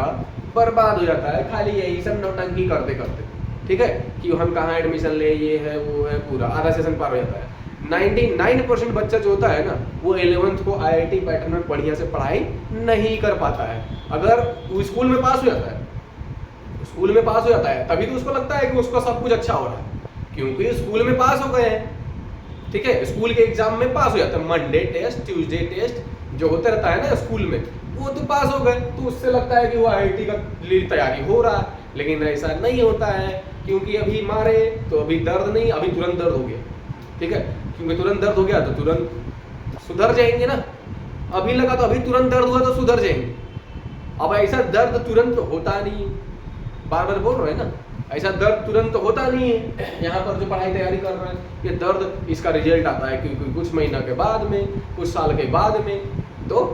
बर्बाद हो जाता है खाली यही सब नौटंकी करते करते, ठीक है, कि हम कहाँ एडमिशन ले, ये है वो है, पूरा आधा सेशन पार हो जाता है। 99% बच्चा जो होता है ना वो 11th को IIT पैटर्न में बढ़िया से पढ़ाई नहीं कर पाता है। अगर वो स्कूल में पास हो जाता है, स्कूल में पास हो जाता है तभी तो उसको लगता है कि उसका सब कुछ अच्छा हो रहा है, क्योंकि स्कूल में पास हो गए हैं, ठीक है। स्कूल के एग्जाम में पास हो जाता है, मंडे टेस्ट, ट्यूसडे टेस्ट जो होता रहता है ना स्कूल में, वो तो पास हो गए, तो उससे लगता है कि वो IIT का लिए तैयारी हो रहा है। लेकिन ऐसा नहीं होता है, क्योंकि अभी मारे तो अभी दर्द नहीं, अभी तुरंत दर्द हो गया, ठीक है, क्योंकि तुरंत दर्द हो गया तो तुरंत सुधर जाएंगे ना। अभी लगा तो अभी तुरंत दर्द हुआ तो सुधर जाएंगे। अब ऐसा दर्द तुरंत होता नहीं, बार बार बोल रहे हैं ना, ऐसा दर्द तुरंत होता नहीं है। यहाँ पर जो पढ़ाई तैयारी कर रहे हैं, ये दर्द इसका रिजल्ट आता है क्योंकि कुछ महीना के बाद में, कुछ साल के बाद में, तो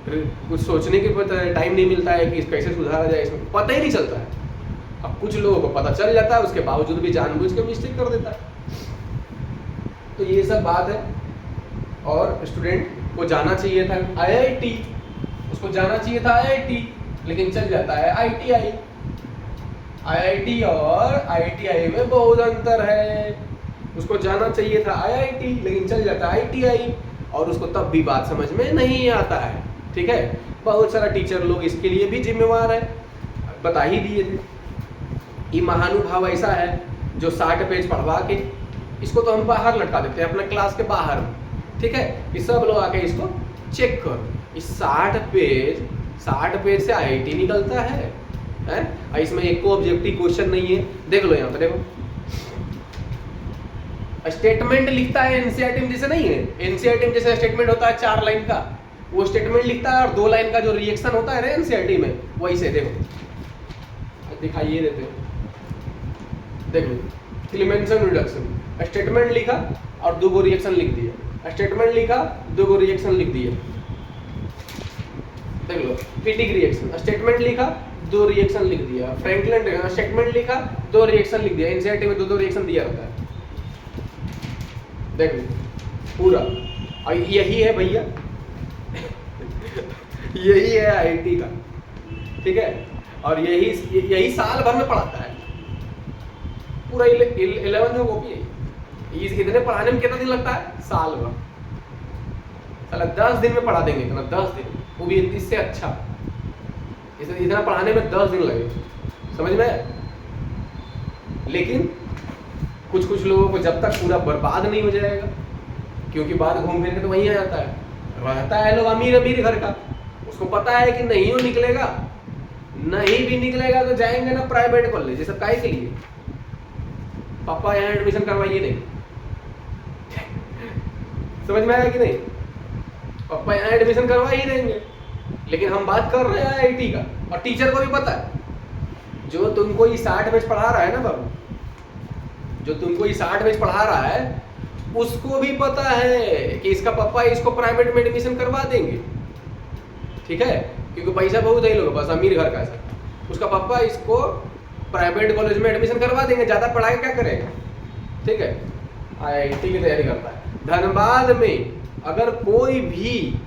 कुछ सोचने के टाइम नहीं मिलता है कि कैसे सुधारा जाए, इसमें पता ही नहीं चलता है। अब कुछ लोगों को पता चल जाता है, उसके बावजूद भी जानबूझ के मिस्टेक कर देता है। तो ये सब बात है, और स्टूडेंट को जाना चाहिए था IIT, उसको जाना चाहिए था IIT, लेकिन चल जाता है ITI। IIT और ITI में बहुत अंतर है। उसको जाना चाहिए था IIT, लेकिन चल जाता है ITI, और उसको तब भी बात समझ में नहीं आता है, ठीक है। बहुत सारा टीचर लोग इसके लिए भी जिम्मेवार है, बता ही दिए थे। ये महानुभाव ऐसा है जो 60 पेज पढ़वा के इसको तो हम बाहर लटका देते हैं अपने क्लास के बाहर, ठीक है, कि सब लोग आके इसको चेक करो। इस 60 पेज से IIT निकलता है, हैं? इसमें एक को ऑब्जेक्टिव क्वेश्चन नहीं है। देख लो यहाँ पे, देखो स्टेटमेंट लिखता है NCERT में जैसे नहीं है, NCERT में जैसे स्टेटमेंट होता है 4 लाइन का, वो स्टेटमेंट लिखता है, और 2 लाइन का जो रिएक्शन होता है ना NCERT में, वैसे देखो दिखाइए देते हैं, देखो क्लेमेंसन रिडक्शन, स्टेटमेंट लिखा और 2 रिएक्शन लिख दिया, स्टेटमेंट लिखा 2 रिएक्शन लिख दिया, देख लो। फिटिक रिएक्शन, स्टेटमेंट लिखा 2 रिएक्शन लिख दिया, फ्रैंकलिन स्टेटमेंट लिखा 2 रिएक्शन लिख दिया। NCERT में 2 रिएक्शन दिया रहता है, देख लो पूरा। और यही है भैया यही है IIT का, ठीक है, और यही साल भर में पढ़ाता है पूरा 11th में, वो भी है। इतने पढ़ाने में कितना दिन लगता है? साल भर। साला 10 दिन में पढ़ा देंगे इतना, 10 दिन, वो भी इससे अच्छा। इतना पढ़ाने में 10 दिन लगे, समझ में। लेकिन कुछ लोगों को जब तक पूरा बर्बाद नहीं हो जाएगा, क्योंकि बाद घूम फिर के तो वहीं आ जाता है, रहता है लोग अमीर घर का, उसको पता है कि नहीं वो निकलेगा, नहीं भी निकलेगा तो जाएंगे ना प्राइवेट कॉलेज, ये सब काहे के लिए? पापा यहाँ एडमिशन करवाइए नहीं समझ में आया कि नहीं? पापा यहाँ एडमिशन करवा ही देंगे। लेकिन हम बात कर रहे हैं आईआईटी का, और टीचर को भी पता है, जो तुमको ये 60 बैच पढ़ा रहा है ना बाबू, जो तुमको ये 60 बैच पढ़ा रहा है, उसको भी पता है कि इसका पापा इसको प्राइवेट में एडमिशन करवा देंगे, ठीक है, क्योंकि पैसा बहुत है लोगों के पास, अमीर घर का है सर। उसका पापा इसको प्राइवेट कॉलेज में एडमिशन करवा देंगे, ज़्यादा पढ़ाई क्या करेगा, ठीक है, आईआईटी की तैयारी करता है। धनबाद में अगर कोई भी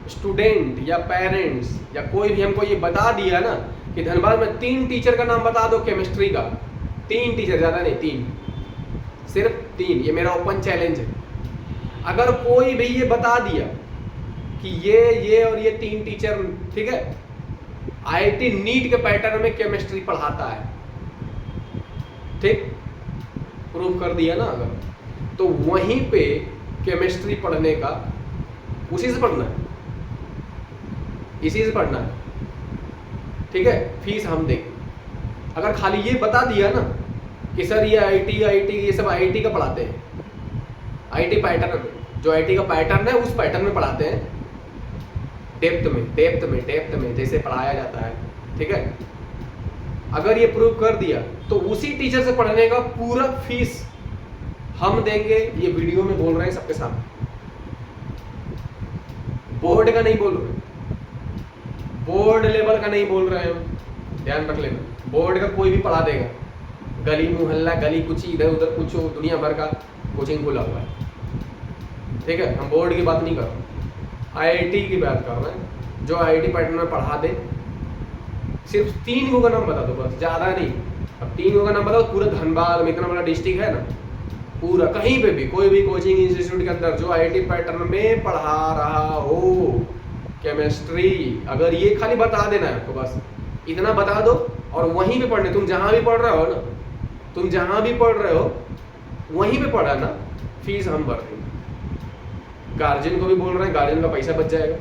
स्टूडेंट या पेरेंट्स या कोई भी हमको ये बता दिया ना कि धनबाद में 3 टीचर का नाम बता दो केमिस्ट्री का, 3 टीचर, ज़्यादा नहीं, 3, सिर्फ 3, ये मेरा ओपन चैलेंज है। अगर कोई भी ये बता दिया कि ये और ये 3 टीचर, ठीक है, आईआईटी नीट के पैटर्न में केमिस्ट्री पढ़ाता है, ठीक, प्रूव कर दिया ना अगर, तो वहीं पे केमिस्ट्री पढ़ने का उसी से पढ़ना है, इसी से पढ़ना है, ठीक है, फीस हम देंगे। अगर खाली ये बता दिया ना कि सर ये आईआईटी ये सब आईआईटी का पढ़ाते हैं, आईआईटी पैटर्न में, जो आईआईटी का पैटर्न है उस पैटर्न में पढ़ाते हैं, डेप्थ में जैसे पढ़ाया जाता है, ठीक है, अगर ये प्रूव कर दिया तो उसी टीचर से पढ़ने का पूरा फीस हम देंगे। ये वीडियो में बोल रहे हैं सबके सामने, बोर्ड का नहीं बोल रहे, बोर्ड लेवल का नहीं बोल रहे हैं, ध्यान रख लेना। बोर्ड का कोई भी पढ़ा देगा, गली मोहल्ला गली कुछ इधर उधर कुछ दुनिया भर का कोचिंग खुला हुआ है, ठीक है, हम बोर्ड की बात नहीं कर रहे, आईआईटी की बात कर रहे हैं, जो आईआईटी पैटर्न में पढ़ा दे। सिर्फ 3 गो का नाम बता दो बस, ज़्यादा नहीं। अब 3 गो का नाम बताओ, पूरा धनबाद में इतना बड़ा डिस्ट्रिक्ट है ना, पूरा कहीं पे भी कोई भी कोचिंग इंस्टीट्यूट के अंदर जो आईआईटी पैटर्न में पढ़ा रहा हो केमिस्ट्री, अगर ये खाली बता देना है आपको, बस इतना बता दो और वहीं पे पढ़ने, तुम जहाँ भी पढ़ रहे हो ना, तुम जहाँ भी पढ़ रहे हो वहीं पे पढ़ा ना, फीस हम भर देंगे। गार्जियन को भी बोल रहे हैं, गार्जियन का पैसा बच जाएगा,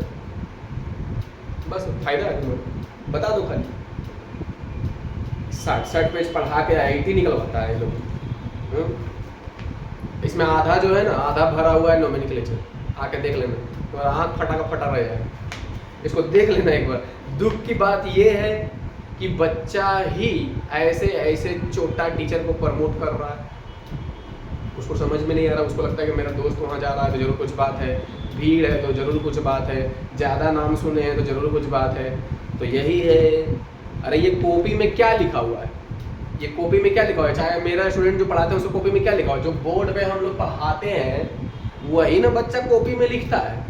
बस फायदा है तुम्हें, बता दो खाली। 60 पेज पढ़ा के आईआईटी निकलवाता है लोग। इसमें आधा जो है ना, आधा भरा हुआ है नोमेनक्लेचर, आके देख लेना, तो आँख फटा का फटा रह जाए, इसको देख लेना एक बार। दुख की बात ये है कि बच्चा ही ऐसे छोटा टीचर को प्रमोट कर रहा है, उसको समझ में नहीं आ रहा, उसको लगता है कि मेरा दोस्त वहाँ जा रहा है तो जरूर कुछ बात है, भीड़ है तो जरूर कुछ बात है, ज़्यादा नाम सुने हैं तो जरूर कुछ बात है। तो यही है, अरे ये कॉपी में क्या लिखा हुआ है, ये कॉपी में क्या लिखा हुआ है, चाहे मेरा स्टूडेंट जो पढ़ाते हैं उसको कॉपी में क्या लिखा हुआ है, जो बोर्ड पे हम लोग पढ़ाते हैं वही ना बच्चा कॉपी में लिखता है।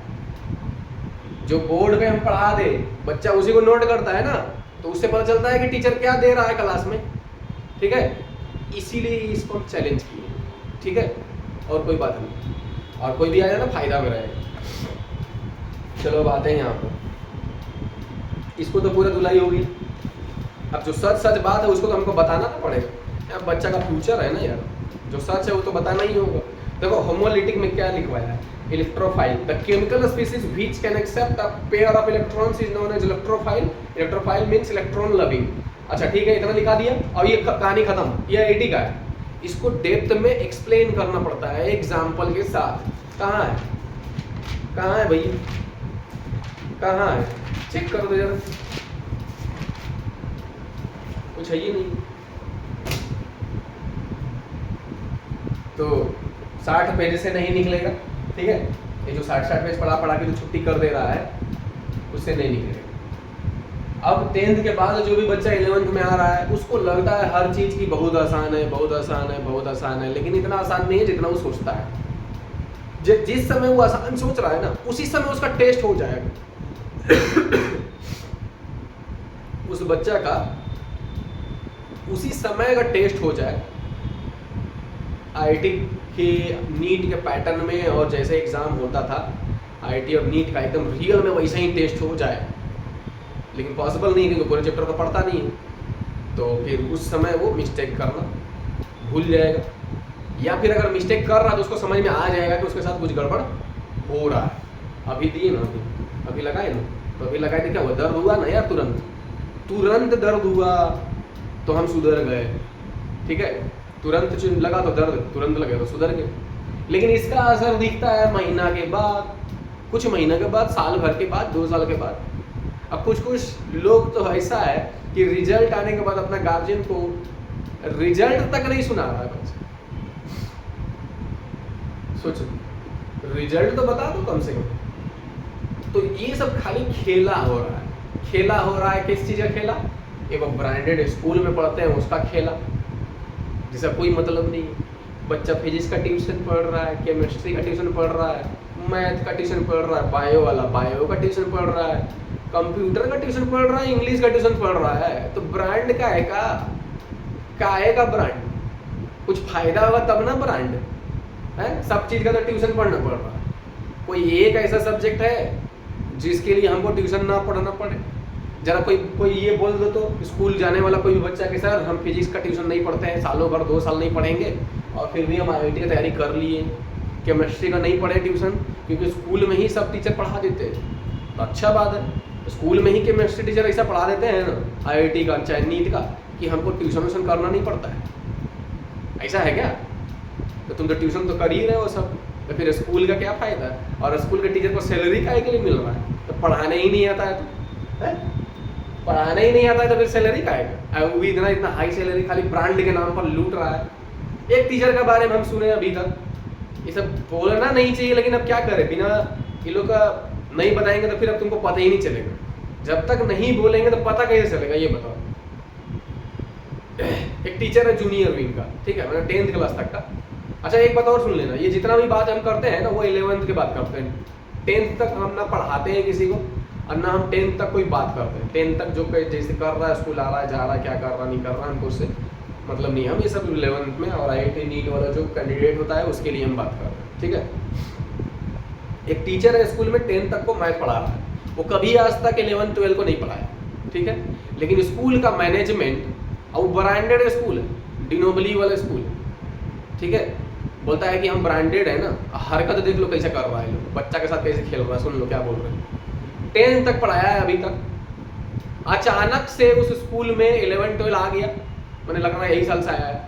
जो बोर्ड पे हम पढ़ा दे बच्चा उसी को नोट करता है ना, तो उससे पता चलता है कि टीचर क्या दे रहा है क्लास में, ठीक है, इसीलिए इसको चैलेंज किए, ठीक है, और कोई बात नहीं। और कोई भी आ जाए ना फायदा में रहेगा। चलो अब आते हैं यहाँ पर, इसको तो पूरा धुलाई होगी, अब जो सच बात है उसको तो हमको बताना तो पड़ेगा यार, बच्चा का फ्यूचर है ना यार, जो सच है वो तो बताना ही होगा। देखो होमोलिटिक में क्या लिखवाया है, electrophile, the chemical species which can accept a pair of electrons is known as electrophile. Electrophile means electron loving. अच्छा ठीक है, इतना लिखा दिया और ये कहानी खत्म, ये आईआईटी का है। इसको डेप्थ में एक्सप्लेन करना पड़ता है एग्जाम्पल के साथ। कहाँ है भैया, कहाँ है, चेक कर दो जरा, कुछ है ही नहीं। तो 60 पेज से नहीं निकलेगा, ठीक है, ये जो 60 पेज पढ़ा के जो छुट्टी कर दे रहा है उससे नहीं निकलेगा। अब 10th के बाद जो भी बच्चा 11th में आ रहा है उसको लगता है हर चीज़ की बहुत आसान है, बहुत आसान है, बहुत आसान है, लेकिन इतना आसान नहीं है जितना वो सोचता है। जिस समय वो आसान सोच रहा है ना, उसी समय उसका टेस्ट हो जाएगा उस बच्चा का उसी समय का टेस्ट हो जाए आईआईटी के नीट के पैटर्न में, और जैसे एग्ज़ाम होता था आईआईटी और नीट का एकदम रियल में वैसे ही टेस्ट हो जाए, लेकिन पॉसिबल नहीं है क्योंकि पूरे चैप्टर को पढ़ता नहीं है। तो फिर उस समय वो मिस्टेक करना भूल जाएगा, या फिर अगर मिस्टेक कर रहा है तो उसको समझ में आ जाएगा कि उसके साथ कुछ गड़बड़ हो रहा है। अभी दिए ना, अभी लगाए ना, तो अभी लगाए थे क्या हुआ, दर्द हुआ ना यार, तुरंत दर्द हुआ तो हम सुधर गए, ठीक है, तुरंत लगा तो दर्द तुरंत लगे तो सुधर गए। लेकिन इसका असर दिखता है महीना के बाद, कुछ महीने के बाद, साल भर के बाद, 2 साल के बाद। अब कुछ कुछ लोग तो ऐसा है कि रिजल्ट आने के बाद अपना गार्जियन को रिजल्ट तक नहीं सुना रहा है बच्चा। सोचो, रिजल्ट तो बता दो कम से कम। तो ये सब खाली खेला हो रहा है। खेला हो रहा है, किस चीज़ का खेला? एक ब्रांडेड स्कूल में पढ़ते हैं उसका खेला, जिसका कोई मतलब नहीं है। बच्चा फिजिक्स का ट्यूशन पढ़ रहा है, केमिस्ट्री का ट्यूशन पढ़ रहा है, मैथ का ट्यूशन पढ़ रहा है, बायो वाला बायो का ट्यूशन पढ़ रहा है, कंप्यूटर का ट्यूशन पढ़ रहा है, इंग्लिश का ट्यूशन पढ़ रहा है। तो ब्रांड का है का ब्रांड? कुछ फायदा होगा तब ना ब्रांड है। सब चीज़ का तो ट्यूशन पढ़ना पड़ रहा है। कोई एक ऐसा सब्जेक्ट है जिसके लिए हमको ट्यूशन ना पढ़ना पड़े? जरा कोई ये बोल दो तो, स्कूल जाने वाला कोई भी बच्चा कि सर हम फिजिक्स का ट्यूशन नहीं पढ़ते हैं, सालों भर 2 साल नहीं पढ़ेंगे और फिर भी हम IIT की तैयारी कर लिए। केमिस्ट्री का नहीं पढ़े ट्यूशन क्योंकि स्कूल में ही सब टीचर पढ़ा देते हैं। तो अच्छा बात है, स्कूल में ही केमिस्ट्री टीचर ऐसा पढ़ा देते हैं ना IIT का चाहे नीट का, कि हमको ट्यूशन व्यूशन करना नहीं पड़ता है। ऐसा है क्या? तो तुम तो ट्यूशन तो कर ही रहे हो सब, तो फिर स्कूल का क्या फ़ायदा है? और स्कूल के टीचर को सैलरी काहे के लिए मिल रहा है? तो पढ़ाने ही नहीं आता है तो है? पढ़ाने ही नहीं आता है तो फिर सैलरी काहे का? वो भी इतना हाई सैलरी खाली ब्रांड के नाम पर लूट रहा है। एक टीचर के बारे में हम सुने अभी तक, ये सब बोलना नहीं चाहिए लेकिन अब क्या करें, बिना ये लोग का नहीं बताएंगे तो फिर अब तुमको पता ही नहीं चलेगा। जब तक नहीं बोलेंगे तो पता कैसे चलेगा ये बताओ। एक टीचर है जूनियर विंग का, ठीक है, मतलब 10th क्लास तक का। अच्छा एक बात और सुन लेना, ये जितना भी बात हम करते हैं ना वो 11th के बात करते हैं। 10th तक हम ना पढ़ाते हैं किसी को और ना हम 10th तक कोई बात करते हैं। 10th तक जो जैसे कर रहा है, स्कूल आ रहा है, जा रहा है, क्या कर रहा नहीं कर रहा है, हमको उससे मतलब नहीं। हम ये सब 11th में और IIT नीट वाला जो कैंडिडेट होता है उसके लिए हम बात कर रहे हैं, ठीक है। एक टीचर है स्कूल में 10th तक को मैथ पढ़ा रहा है, वो कभी आज तक 11th 12 को नहीं पढ़ाया, ठीक है। लेकिन स्कूल का मैनेजमेंट, और वो ब्रांडेड स्कूल है, डिनोबली वाला स्कूल है, ठीक है, बोलता है कि हम ब्रांडेड है ना। हरकत देख लो कैसे कर रहा है लोग, बच्चा के साथ कैसे खेल रहा है, सुन लो क्या बोल रहे हैं। 10th तक पढ़ाया है अभी तक, अचानक से उस स्कूल में 11 12 आ गया, मैंने लग रहा है यही साल से आया है।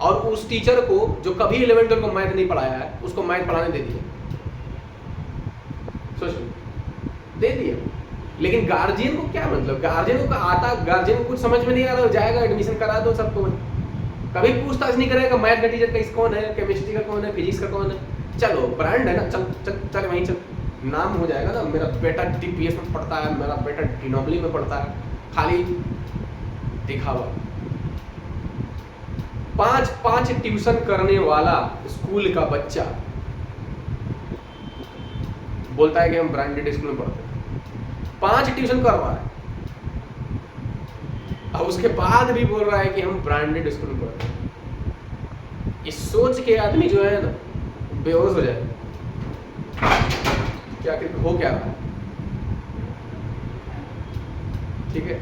और उस टीचर को जो कभी 11 12 को मैथ नहीं पढ़ाया है उसको मैथ पढ़ाने दे दिया, सोच दे दिया। लेकिन गार्जियन को क्या मतलब, गार्जियन को आता, गार्जियन को कुछ समझ में नहीं आ रहा, जाएगा एडमिशन करा दो सबको, कभी पूछताछ नहीं करेगा मैथ का टीचर कैसे कौन है, केमिस्ट्री का कौन है, फिजिक्स का कौन है। चलो ब्रांड है ना, चल चल चल वहीं चल, नाम हो जाएगा ना, मेरा बेटा DPS में पढ़ता है, मेरा बेटा डिनोबली में पढ़ता है, खाली दिखावा। 5 ट्यूशन करने वाला स्कूल का बच्चा बोलता है कि हम ब्रांडेड स्कूल में पढ़ते हैं, 5 ट्यूशन कर रहा है और उसके बाद भी बोल रहा है कि हम ब्रांडेड स्कूल में पढ़ते हैं। इस सोच के आदमी जो है ना बेहोश हो जाए। क्या हो क्या रहा है, ठीक है।